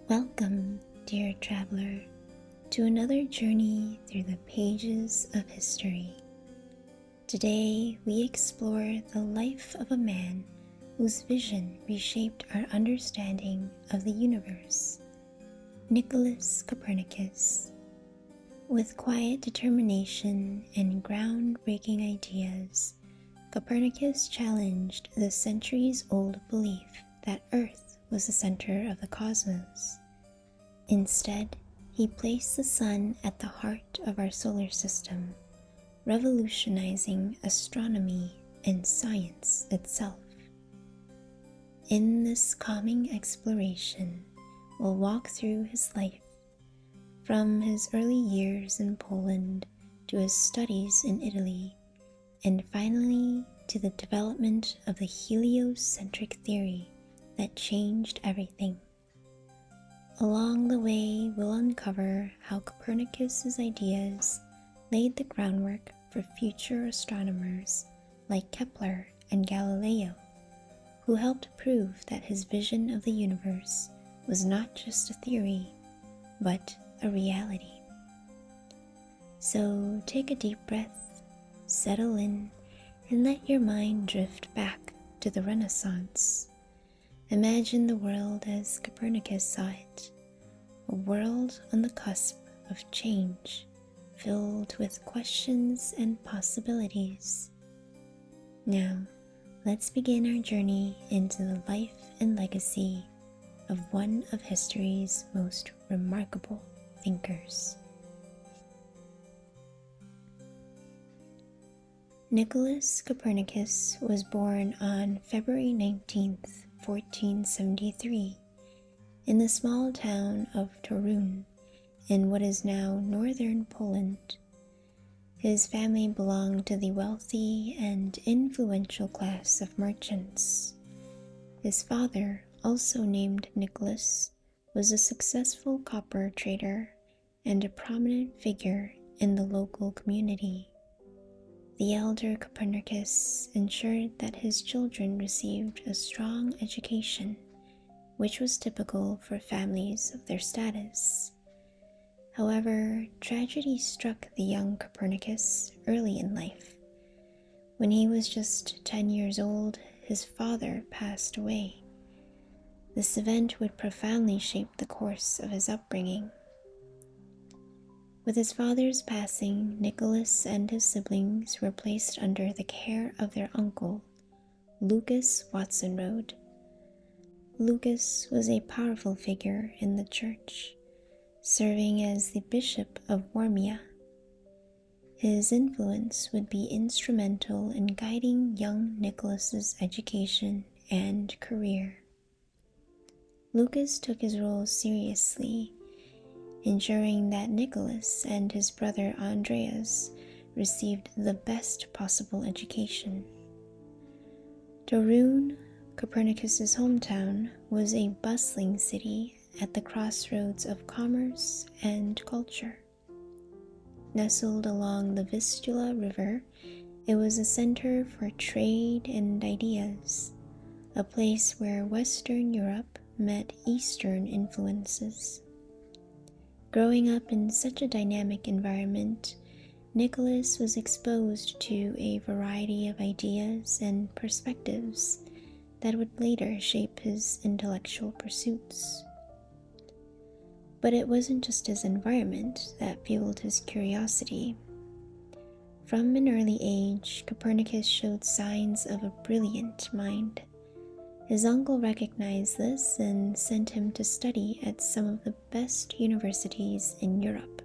Welcome, dear traveler, to another journey through the pages of history. Today, we explore the life of a man whose vision reshaped our understanding of the universe, Nicolaus Copernicus. With quiet determination and groundbreaking ideas, Copernicus challenged the centuries-old belief that Earth was the center of the cosmos. Instead, he placed the sun at the heart of our solar system, revolutionizing astronomy and science itself. In this calming exploration, we'll walk through his life, from his early years in Poland to his studies in Italy, and finally to the development of the heliocentric theory that changed everything. Along the way, we'll uncover how Copernicus's ideas laid the groundwork for future astronomers like Kepler and Galileo, who helped prove that his vision of the universe was not just a theory, but a reality. So take a deep breath, settle in, and let your mind drift back to the Renaissance. Imagine the world as Copernicus saw it, a world on the cusp of change, filled with questions and possibilities. Now, let's begin our journey into the life and legacy of one of history's most remarkable thinkers. Nicolaus Copernicus was born on February 19th, 1473, in the small town of Torun, in what is now northern Poland. His family belonged to the wealthy and influential class of merchants. His father, also named Nicholas, was a successful copper trader and a prominent figure in the local community. The elder Copernicus ensured that his children received a strong education, which was typical for families of their status. However, tragedy struck the young Copernicus early in life. When he was just 10 years old, his father passed away. This event would profoundly shape the course of his upbringing. With his father's passing, Nicholas and his siblings were placed under the care of their uncle, Lucas Watsonrode. Lucas was a powerful figure in the church, serving as the Bishop of Warmia. His influence would be instrumental in guiding young Nicholas's education and career. Lucas took his role seriously, ensuring that Nicholas and his brother Andreas received the best possible education. Torun, Copernicus's hometown, was a bustling city at the crossroads of commerce and culture. Nestled along the Vistula River, it was a center for trade and ideas, a place where Western Europe met Eastern influences. Growing up in such a dynamic environment, Nicholas was exposed to a variety of ideas and perspectives that would later shape his intellectual pursuits. But it wasn't just his environment that fueled his curiosity. From an early age, Copernicus showed signs of a brilliant mind. His uncle recognized this and sent him to study at some of the best universities in Europe.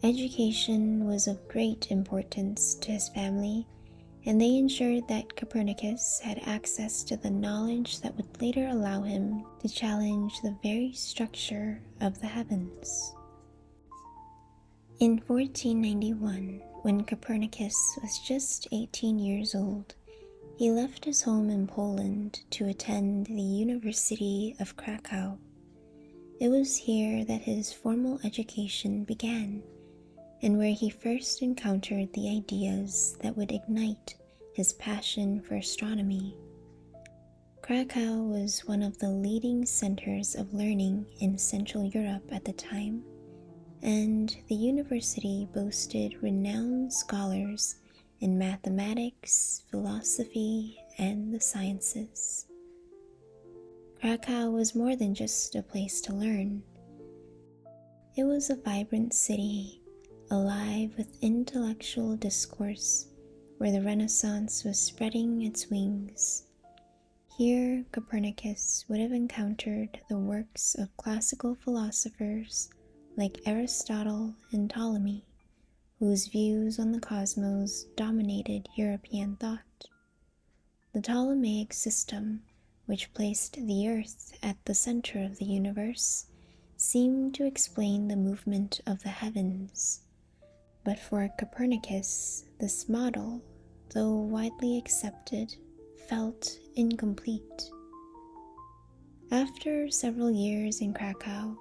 Education was of great importance to his family, and they ensured that Copernicus had access to the knowledge that would later allow him to challenge the very structure of the heavens. In 1491, when Copernicus was just 18 years old, he left his home in Poland to attend the University of Krakow. It was here that his formal education began, and where he first encountered the ideas that would ignite his passion for astronomy. Krakow was one of the leading centers of learning in Central Europe at the time, and the university boasted renowned scholars in mathematics, philosophy, and the sciences. Krakow was more than just a place to learn. It was a vibrant city, alive with intellectual discourse, where the Renaissance was spreading its wings. Here, Copernicus would have encountered the works of classical philosophers like Aristotle and Ptolemy, whose views on the cosmos dominated European thought. The Ptolemaic system, which placed the Earth at the center of the universe, seemed to explain the movement of the heavens. But for Copernicus, this model, though widely accepted, felt incomplete. After several years in Krakow,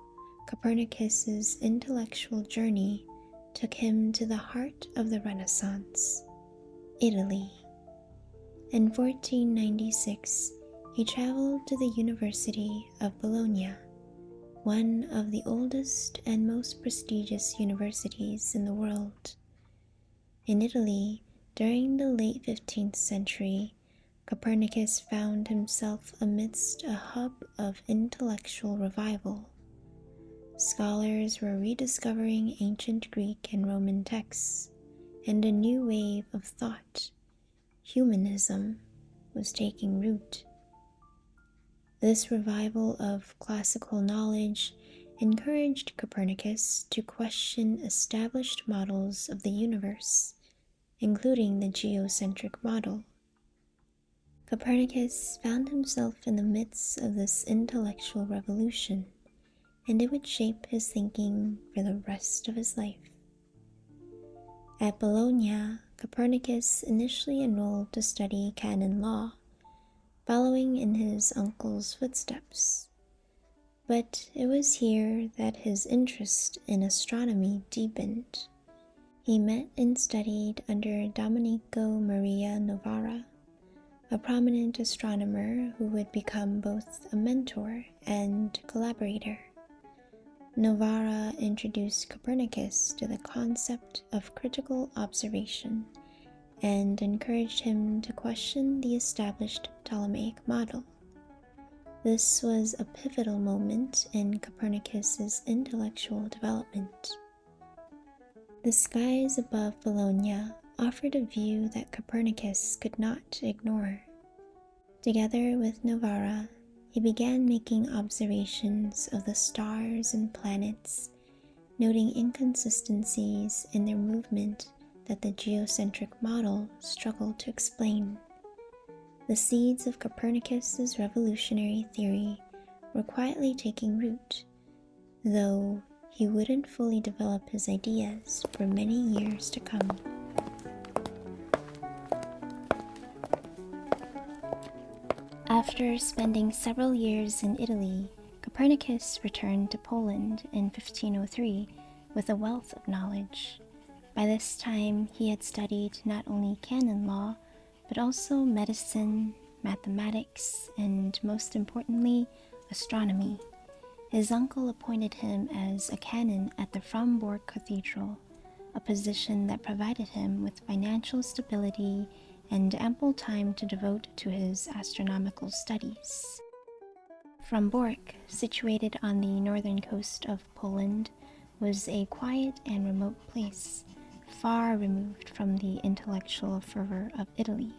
Copernicus's intellectual journey took him to the heart of the Renaissance, Italy. In 1496, he traveled to the University of Bologna, one of the oldest and most prestigious universities in the world. In Italy, during the late 15th century, Copernicus found himself amidst a hub of intellectual revival. Scholars were rediscovering ancient Greek and Roman texts, and a new wave of thought, humanism, was taking root. This revival of classical knowledge encouraged Copernicus to question established models of the universe, including the geocentric model. Copernicus found himself in the midst of this intellectual revolution, and it would shape his thinking for the rest of his life. At Bologna, Copernicus initially enrolled to study canon law, following in his uncle's footsteps. But it was here that his interest in astronomy deepened. He met and studied under Domenico Maria Novara, a prominent astronomer who would become both a mentor and collaborator. Novara introduced Copernicus to the concept of critical observation and encouraged him to question the established Ptolemaic model. This was a pivotal moment in Copernicus's intellectual development. The skies above Bologna offered a view that Copernicus could not ignore. Together with Novara, he began making observations of the stars and planets, noting inconsistencies in their movement that the geocentric model struggled to explain. The seeds of Copernicus's revolutionary theory were quietly taking root, though he wouldn't fully develop his ideas for many years to come. After spending several years in Italy, Copernicus returned to Poland in 1503 with a wealth of knowledge. By this time, he had studied not only canon law, but also medicine, mathematics, and most importantly, astronomy. His uncle appointed him as a canon at the Fromborg Cathedral, a position that provided him with financial stability and ample time to devote to his astronomical studies. Fromborg, situated on the northern coast of Poland, was a quiet and remote place, far removed from the intellectual fervor of Italy.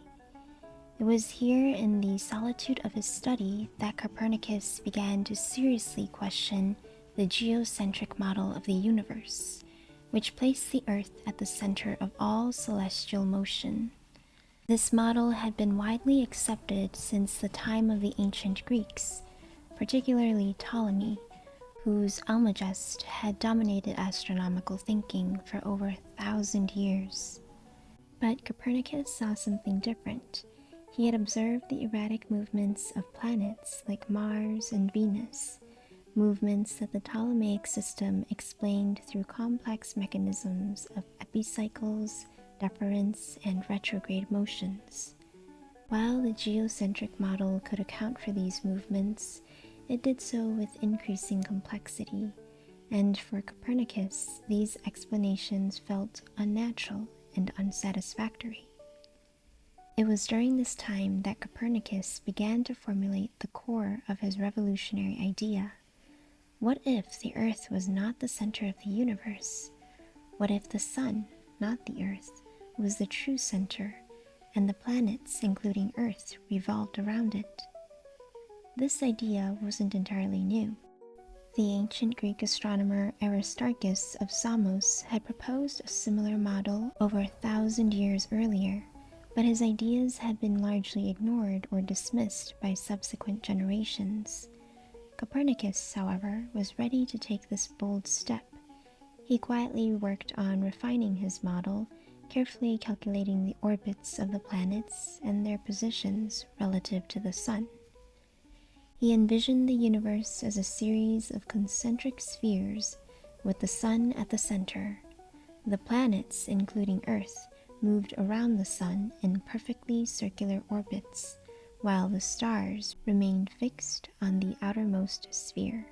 It was here in the solitude of his study that Copernicus began to seriously question the geocentric model of the universe, which placed the Earth at the center of all celestial motion. This model had been widely accepted since the time of the ancient Greeks, particularly Ptolemy, whose Almagest had dominated astronomical thinking for over 1,000 years. But Copernicus saw something different. He had observed the erratic movements of planets like Mars and Venus, movements that the Ptolemaic system explained through complex mechanisms of epicycles, deference, and retrograde motions. While the geocentric model could account for these movements, it did so with increasing complexity, and for Copernicus, these explanations felt unnatural and unsatisfactory. It was during this time that Copernicus began to formulate the core of his revolutionary idea. What if the Earth was not the center of the universe? What if the Sun, not the Earth, was the true center, and the planets, including Earth, revolved around it? This idea wasn't entirely new. The ancient Greek astronomer Aristarchus of Samos had proposed a similar model over 1,000 years earlier, but his ideas had been largely ignored or dismissed by subsequent generations. Copernicus, however, was ready to take this bold step. He quietly worked on refining his model, carefully calculating the orbits of the planets and their positions relative to the Sun. He envisioned the universe as a series of concentric spheres with the Sun at the center. The planets, including Earth, moved around the Sun in perfectly circular orbits, while the stars remained fixed on the outermost sphere.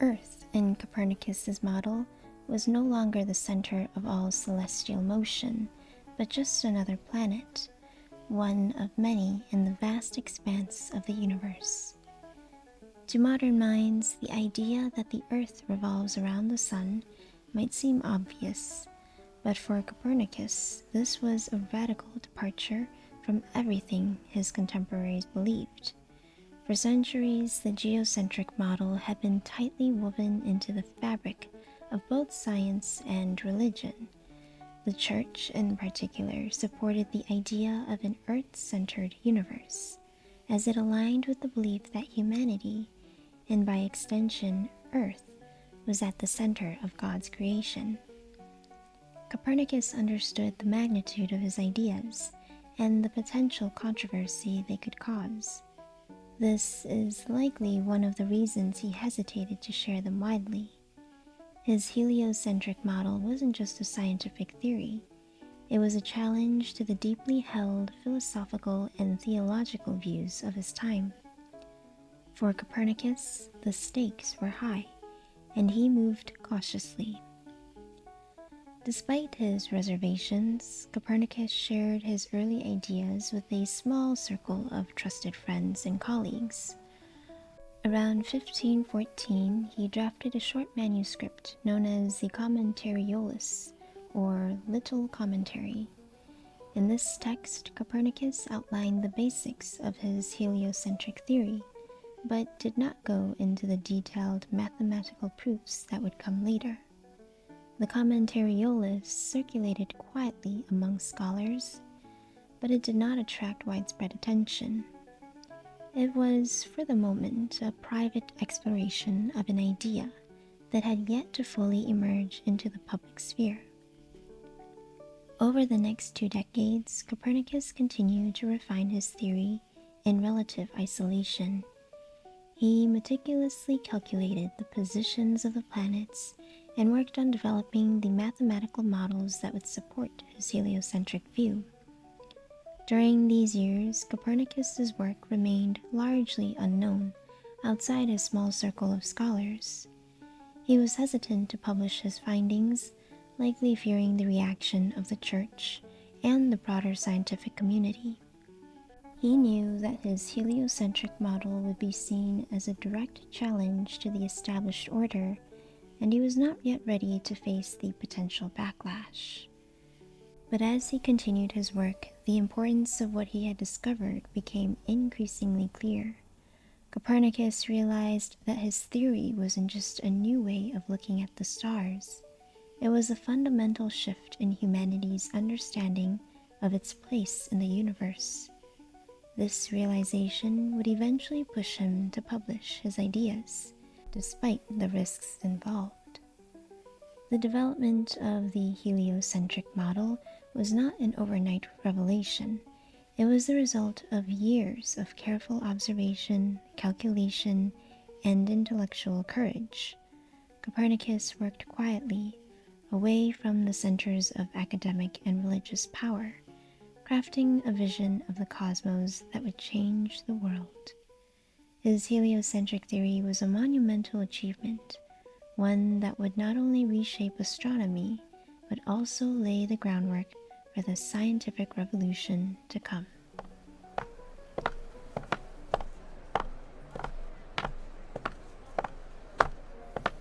Earth, in Copernicus's model, was no longer the center of all celestial motion, but just another planet, one of many in the vast expanse of the universe. To modern minds, the idea that the Earth revolves around the Sun might seem obvious, but for Copernicus, this was a radical departure from everything his contemporaries believed. For centuries, the geocentric model had been tightly woven into the fabric of both science and religion. The Church, in particular, supported the idea of an Earth-centered universe, as it aligned with the belief that humanity, and by extension Earth, was at the center of God's creation. Copernicus understood the magnitude of his ideas and the potential controversy they could cause. This is likely one of the reasons he hesitated to share them widely. His heliocentric model wasn't just a scientific theory, it was a challenge to the deeply held philosophical and theological views of his time. For Copernicus, the stakes were high, and he moved cautiously. Despite his reservations, Copernicus shared his early ideas with a small circle of trusted friends and colleagues. Around 1514, he drafted a short manuscript known as the Commentariolus, or Little Commentary. In this text, Copernicus outlined the basics of his heliocentric theory, but did not go into the detailed mathematical proofs that would come later. The Commentariolus circulated quietly among scholars, but it did not attract widespread attention. It was, for the moment, a private exploration of an idea that had yet to fully emerge into the public sphere. Over the next 2 decades, Copernicus continued to refine his theory in relative isolation. He meticulously calculated the positions of the planets and worked on developing the mathematical models that would support his heliocentric view. During these years, Copernicus's work remained largely unknown outside his small circle of scholars. He was hesitant to publish his findings, likely fearing the reaction of the Church and the broader scientific community. He knew that his heliocentric model would be seen as a direct challenge to the established order, and he was not yet ready to face the potential backlash. But as he continued his work, the importance of what he had discovered became increasingly clear. Copernicus realized that his theory wasn't just a new way of looking at the stars. It was a fundamental shift in humanity's understanding of its place in the universe. This realization would eventually push him to publish his ideas, despite the risks involved. The development of the heliocentric model was not an overnight revelation. It was the result of years of careful observation, calculation, and intellectual courage. Copernicus worked quietly, away from the centers of academic and religious power, crafting a vision of the cosmos that would change the world. His heliocentric theory was a monumental achievement, one that would not only reshape astronomy, but also lay the groundwork for the scientific revolution to come.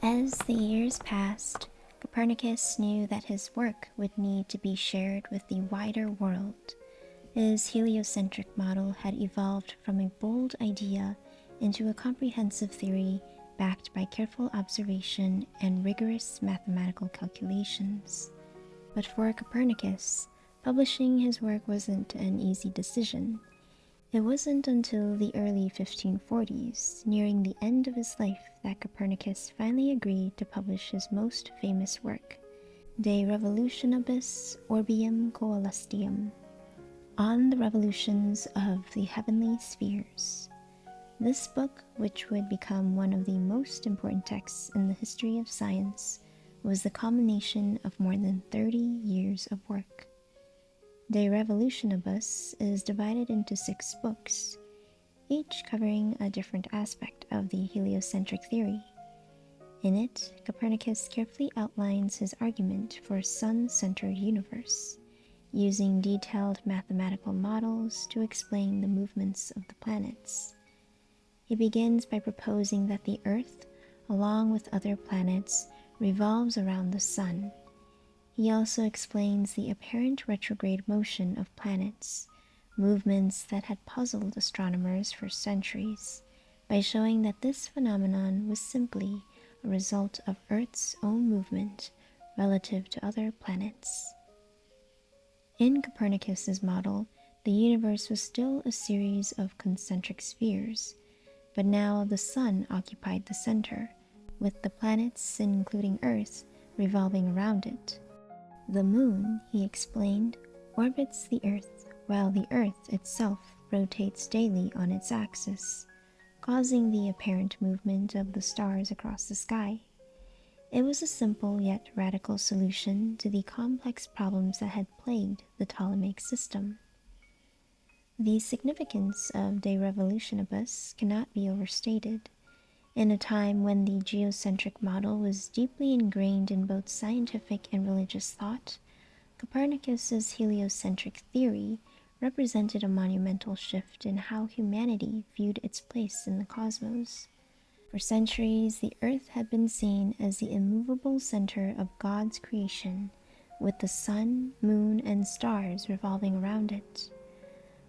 As the years passed, Copernicus knew that his work would need to be shared with the wider world. His heliocentric model had evolved from a bold idea into a comprehensive theory backed by careful observation and rigorous mathematical calculations. But for Copernicus, publishing his work wasn't an easy decision. It wasn't until the early 1540s, nearing the end of his life, that Copernicus finally agreed to publish his most famous work, De Revolutionibus Orbium Coelestium, on the revolutions of the heavenly spheres. This book, which would become one of the most important texts in the history of science, was the culmination of more than 30 years of work. De Revolutionibus is divided into 6 books, each covering a different aspect of the heliocentric theory. In it, Copernicus carefully outlines his argument for a sun-centered universe, using detailed mathematical models to explain the movements of the planets. He begins by proposing that the Earth, along with other planets, revolves around the Sun. He also explains the apparent retrograde motion of planets, movements that had puzzled astronomers for centuries, by showing that this phenomenon was simply a result of Earth's own movement relative to other planets. In Copernicus's model, the universe was still a series of concentric spheres, but now the Sun occupied the center, with the planets, including Earth, revolving around it. The Moon, he explained, orbits the Earth, while the Earth itself rotates daily on its axis, causing the apparent movement of the stars across the sky. It was a simple yet radical solution to the complex problems that had plagued the Ptolemaic system. The significance of De Revolutionibus cannot be overstated. In a time when the geocentric model was deeply ingrained in both scientific and religious thought, Copernicus's heliocentric theory represented a monumental shift in how humanity viewed its place in the cosmos. For centuries, the Earth had been seen as the immovable center of God's creation, with the sun, moon, and stars revolving around it.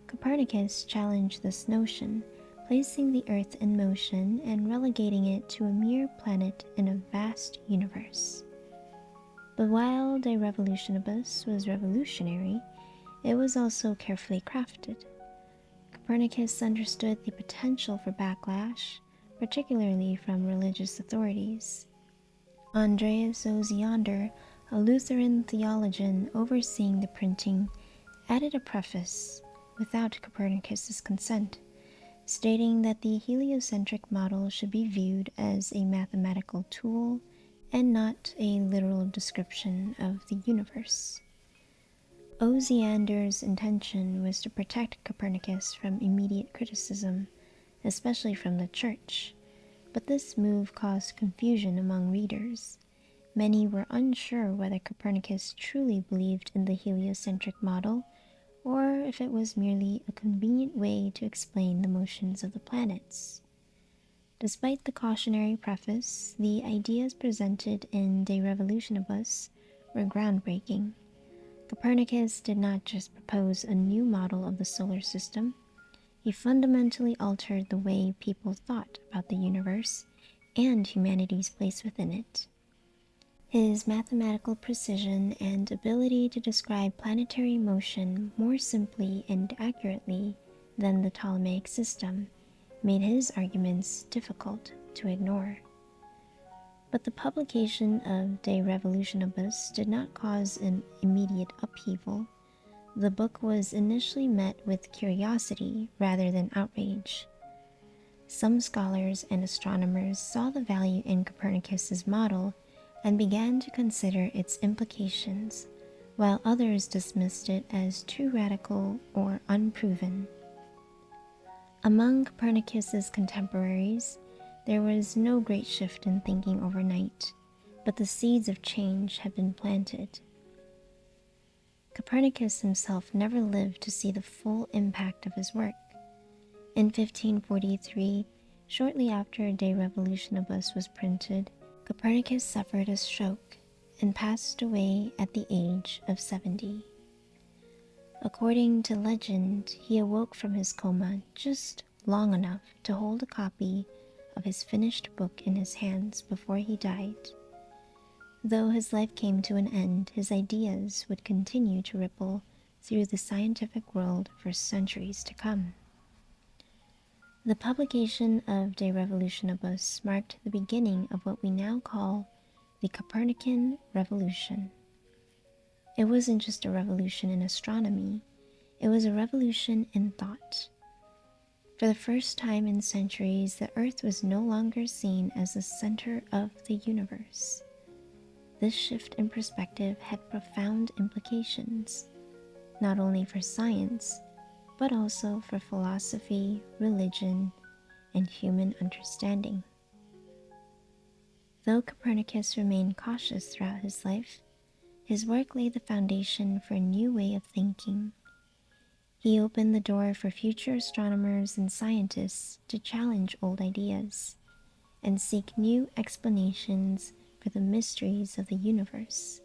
Copernicus challenged this notion, placing the Earth in motion and relegating it to a mere planet in a vast universe. But while De Revolutionibus was revolutionary, it was also carefully crafted. Copernicus understood the potential for backlash, particularly from religious authorities. Andreas Osiander, a Lutheran theologian overseeing the printing, added a preface without Copernicus's consent, stating that the heliocentric model should be viewed as a mathematical tool and not a literal description of the universe. Osiander's intention was to protect Copernicus from immediate criticism, especially from the Church, but this move caused confusion among readers. Many were unsure whether Copernicus truly believed in the heliocentric model, or if it was merely a convenient way to explain the motions of the planets. Despite the cautionary preface, the ideas presented in De Revolutionibus were groundbreaking. Copernicus did not just propose a new model of the solar system, he fundamentally altered the way people thought about the universe and humanity's place within it. His mathematical precision and ability to describe planetary motion more simply and accurately than the Ptolemaic system made his arguments difficult to ignore. But the publication of De Revolutionibus did not cause an immediate upheaval. The book was initially met with curiosity rather than outrage. Some scholars and astronomers saw the value in Copernicus's model and began to consider its implications, while others dismissed it as too radical or unproven. Among Copernicus's contemporaries, there was no great shift in thinking overnight, but the seeds of change had been planted. Copernicus himself never lived to see the full impact of his work. In 1543, shortly after De Revolutionibus was printed, Copernicus suffered a stroke and passed away at the age of 70. According to legend, he awoke from his coma just long enough to hold a copy of his finished book in his hands before he died. Though his life came to an end, his ideas would continue to ripple through the scientific world for centuries to come. The publication of De Revolutionibus marked the beginning of what we now call the Copernican Revolution. It wasn't just a revolution in astronomy, it was a revolution in thought. For the first time in centuries, the Earth was no longer seen as the center of the universe. This shift in perspective had profound implications, not only for science, but also for philosophy, religion, and human understanding. Though Copernicus remained cautious throughout his life, his work laid the foundation for a new way of thinking. He opened the door for future astronomers and scientists to challenge old ideas and seek new explanations for the mysteries of the universe.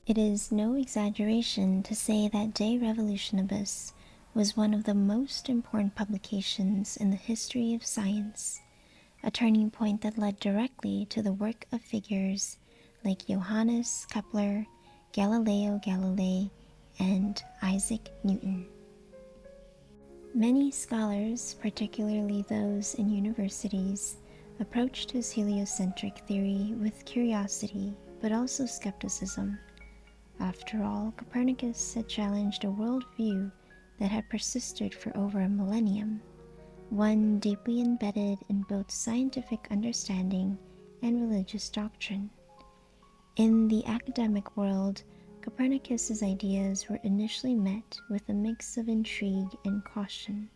It is no exaggeration to say that De Revolutionibus was one of the most important publications in the history of science, a turning point that led directly to the work of figures like Johannes Kepler, Galileo Galilei, and Isaac Newton. Many scholars, particularly those in universities, approached his heliocentric theory with curiosity, but also skepticism. After all, Copernicus had challenged a worldview that had persisted for over a millennium, one deeply embedded in both scientific understanding and religious doctrine. In the academic world, Copernicus's ideas were initially met with a mix of intrigue and caution.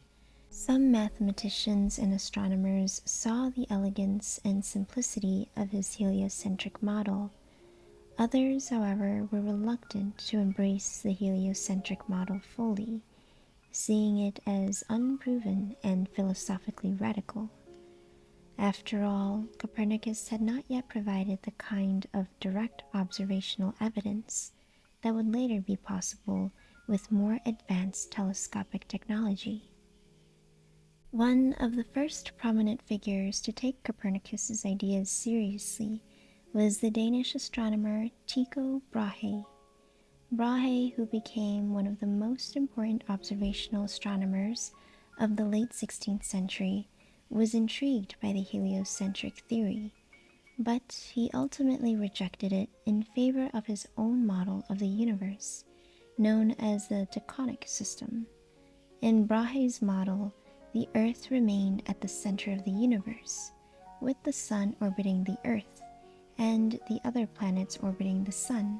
Some mathematicians and astronomers saw the elegance and simplicity of his heliocentric model. Others, however, were reluctant to embrace the heliocentric model fully, seeing it as unproven and philosophically radical. After all, Copernicus had not yet provided the kind of direct observational evidence that would later be possible with more advanced telescopic technology. One of the first prominent figures to take Copernicus's ideas seriously was the Danish astronomer Tycho Brahe. Brahe, who became one of the most important observational astronomers of the late 16th century, was intrigued by the heliocentric theory, but he ultimately rejected it in favor of his own model of the universe, known as the Taconic system. In Brahe's model, the Earth remained at the center of the universe, with the Sun orbiting the Earth and the other planets orbiting the Sun.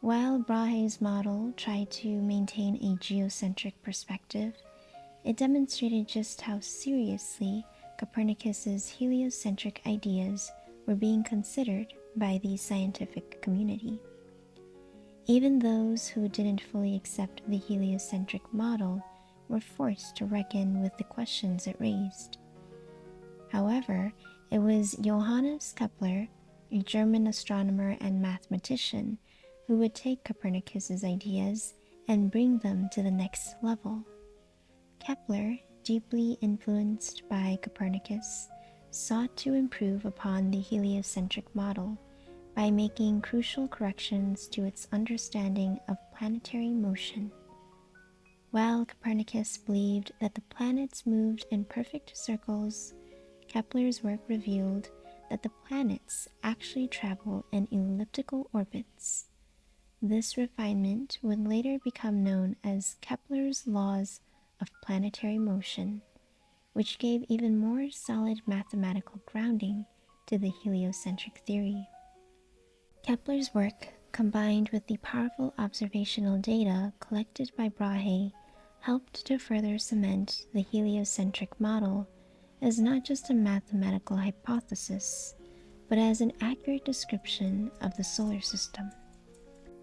While Brahe's model tried to maintain a geocentric perspective, it demonstrated just how seriously Copernicus's heliocentric ideas were being considered by the scientific community. Even those who didn't fully accept the heliocentric model were forced to reckon with the questions it raised. However, it was Johannes Kepler, a German astronomer and mathematician, who would take Copernicus's ideas and bring them to the next level. Kepler, deeply influenced by Copernicus, sought to improve upon the heliocentric model by making crucial corrections to its understanding of planetary motion. While Copernicus believed that the planets moved in perfect circles, Kepler's work revealed that the planets actually travel in elliptical orbits. This refinement would later become known as Kepler's laws of planetary motion, which gave even more solid mathematical grounding to the heliocentric theory. Kepler's work combined with the powerful observational data collected by Brahe, helped to further cement the heliocentric model as not just a mathematical hypothesis, but as an accurate description of the solar system.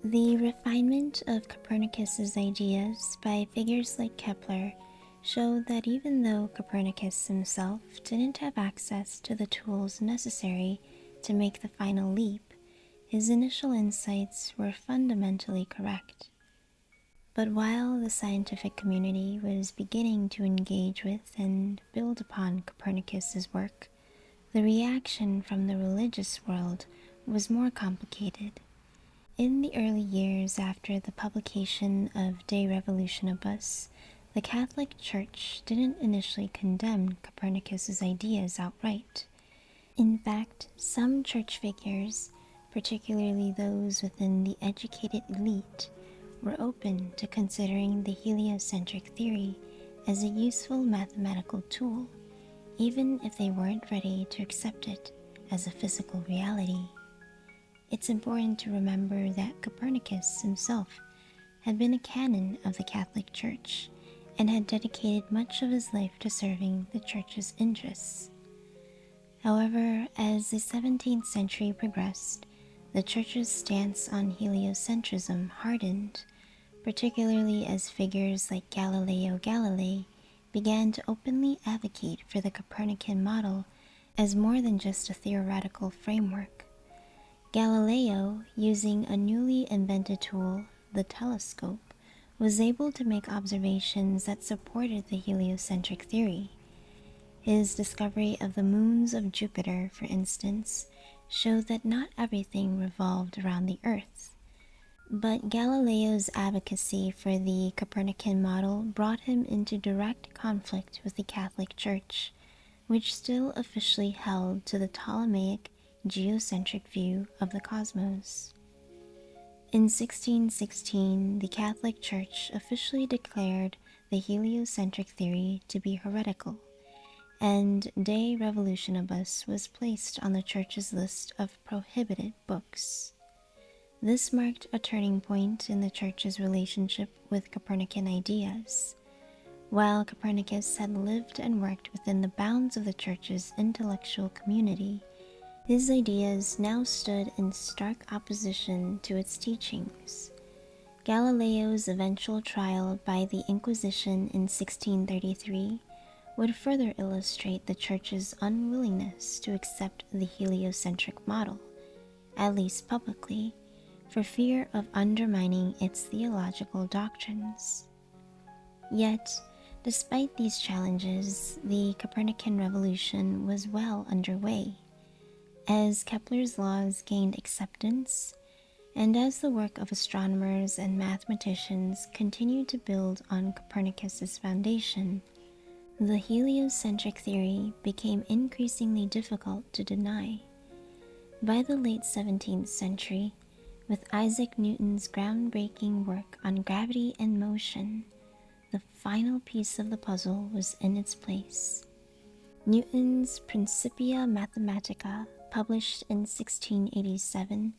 The refinement of Copernicus's ideas by figures like Kepler showed that even though Copernicus himself didn't have access to the tools necessary to make the final leap, his initial insights were fundamentally correct. But while the scientific community was beginning to engage with and build upon Copernicus's work, the reaction from the religious world was more complicated. In the early years after the publication of De Revolutionibus, the Catholic Church didn't initially condemn Copernicus's ideas outright. In fact, some church figures, particularly those within the educated elite, were open to considering the heliocentric theory as a useful mathematical tool, even if they weren't ready to accept it as a physical reality. It's important to remember that Copernicus himself had been a canon of the Catholic Church and had dedicated much of his life to serving the Church's interests. However, as the 17th century progressed, the Church's stance on heliocentrism hardened, particularly as figures like Galileo Galilei began to openly advocate for the Copernican model as more than just a theoretical framework. Galileo, using a newly invented tool, the telescope, was able to make observations that supported the heliocentric theory. His discovery of the moons of Jupiter, for instance, showed that not everything revolved around the Earth. But Galileo's advocacy for the Copernican model brought him into direct conflict with the Catholic Church, which still officially held to the Ptolemaic geocentric view of the cosmos. In 1616, the Catholic Church officially declared the heliocentric theory to be heretical, and De Revolutionibus was placed on the Church's list of prohibited books. This marked a turning point in the Church's relationship with Copernican ideas. While Copernicus had lived and worked within the bounds of the Church's intellectual community, his ideas now stood in stark opposition to its teachings. Galileo's eventual trial by the Inquisition in 1633 would further illustrate the Church's unwillingness to accept the heliocentric model, at least publicly, for fear of undermining its theological doctrines. Yet, despite these challenges, the Copernican revolution was well underway. As Kepler's laws gained acceptance, and as the work of astronomers and mathematicians continued to build on Copernicus's foundation, the heliocentric theory became increasingly difficult to deny. By the late 17th century, with Isaac Newton's groundbreaking work on gravity and motion, the final piece of the puzzle was in its place. Newton's Principia Mathematica, published in 1687,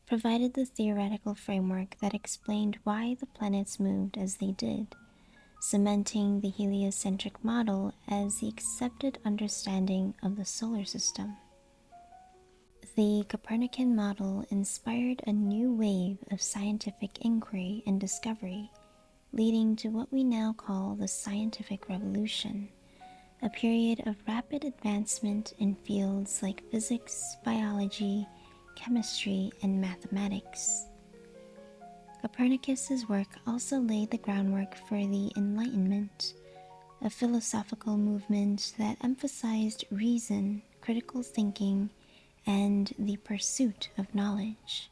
provided the theoretical framework that explained why the planets moved as they did, cementing the heliocentric model as the accepted understanding of the solar system. The Copernican model inspired a new wave of scientific inquiry and discovery, leading to what we now call the scientific revolution, a period of rapid advancement in fields like physics, biology, chemistry, and mathematics. Copernicus's work also laid the groundwork for the Enlightenment, a philosophical movement that emphasized reason, critical thinking, and the pursuit of knowledge.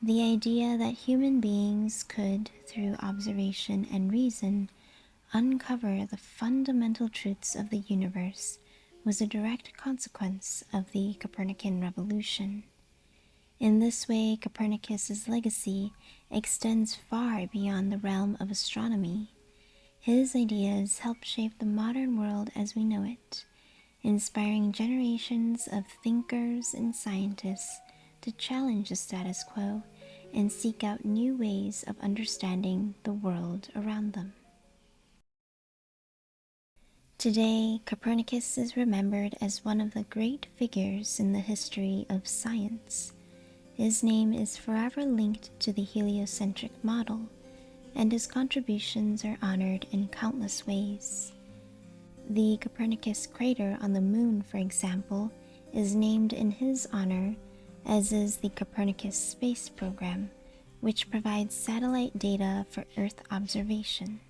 The idea that human beings could, through observation and reason, uncover the fundamental truths of the universe was a direct consequence of the Copernican revolution. In this way, Copernicus's legacy extends far beyond the realm of astronomy. His ideas helped shape the modern world as we know it, inspiring generations of thinkers and scientists to challenge the status quo and seek out new ways of understanding the world around them. Today, Copernicus is remembered as one of the great figures in the history of science. His name is forever linked to the heliocentric model, and his contributions are honored in countless ways. The Copernicus crater on the Moon, for example, is named in his honor, as is the Copernicus space program, which provides satellite data for Earth observation.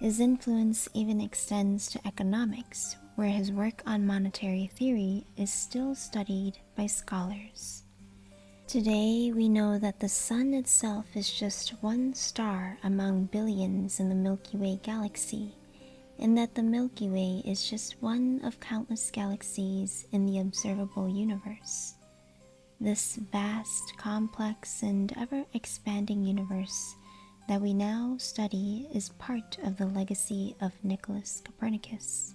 His influence even extends to economics, where his work on monetary theory is still studied by scholars. Today, we know that the Sun itself is just one star among billions in the Milky Way galaxy, and that the Milky Way is just one of countless galaxies in the observable universe. This vast, complex, and ever-expanding universe that we now study is part of the legacy of Nicolaus Copernicus.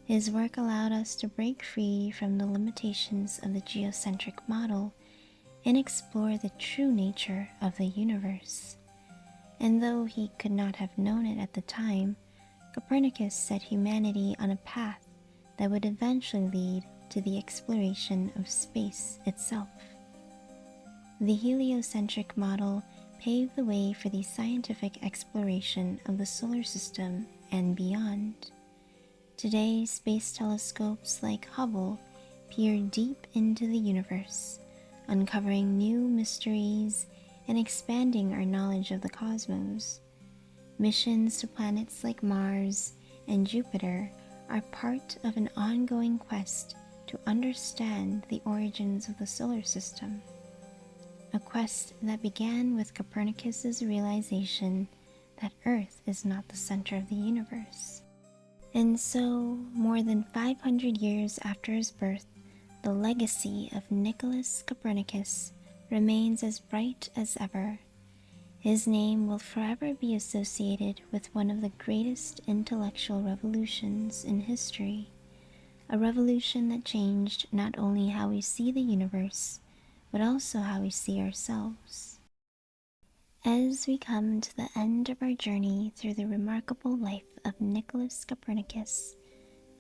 His work allowed us to break free from the limitations of the geocentric model and explore the true nature of the universe. And though he could not have known it at the time, Copernicus set humanity on a path that would eventually lead to the exploration of space itself. The heliocentric model paved the way for the scientific exploration of the solar system and beyond. Today, space telescopes like Hubble peer deep into the universe, uncovering new mysteries and expanding our knowledge of the cosmos. Missions to planets like Mars and Jupiter are part of an ongoing quest to understand the origins of the solar system, a quest that began with Copernicus's realization that Earth is not the center of the universe. And so, more than 500 years after his birth, the legacy of Nicolaus Copernicus remains as bright as ever. His name will forever be associated with one of the greatest intellectual revolutions in history, a revolution that changed not only how we see the universe, but also how we see ourselves. As we come to the end of our journey through the remarkable life of Nicolaus Copernicus,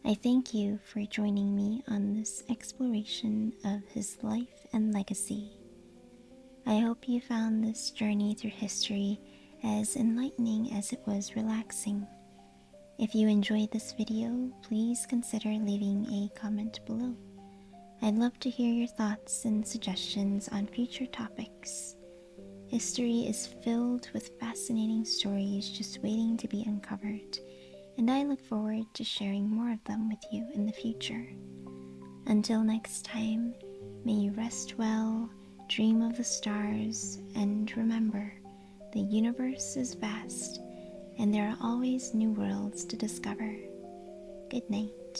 I thank you for joining me on this exploration of his life and legacy. I hope you found this journey through history as enlightening as it was relaxing. If you enjoyed this video, please consider leaving a comment below. I'd love to hear your thoughts and suggestions on future topics. History is filled with fascinating stories just waiting to be uncovered, and I look forward to sharing more of them with you in the future. Until next time, may you rest well, dream of the stars, and remember, the universe is vast, and there are always new worlds to discover. Good night.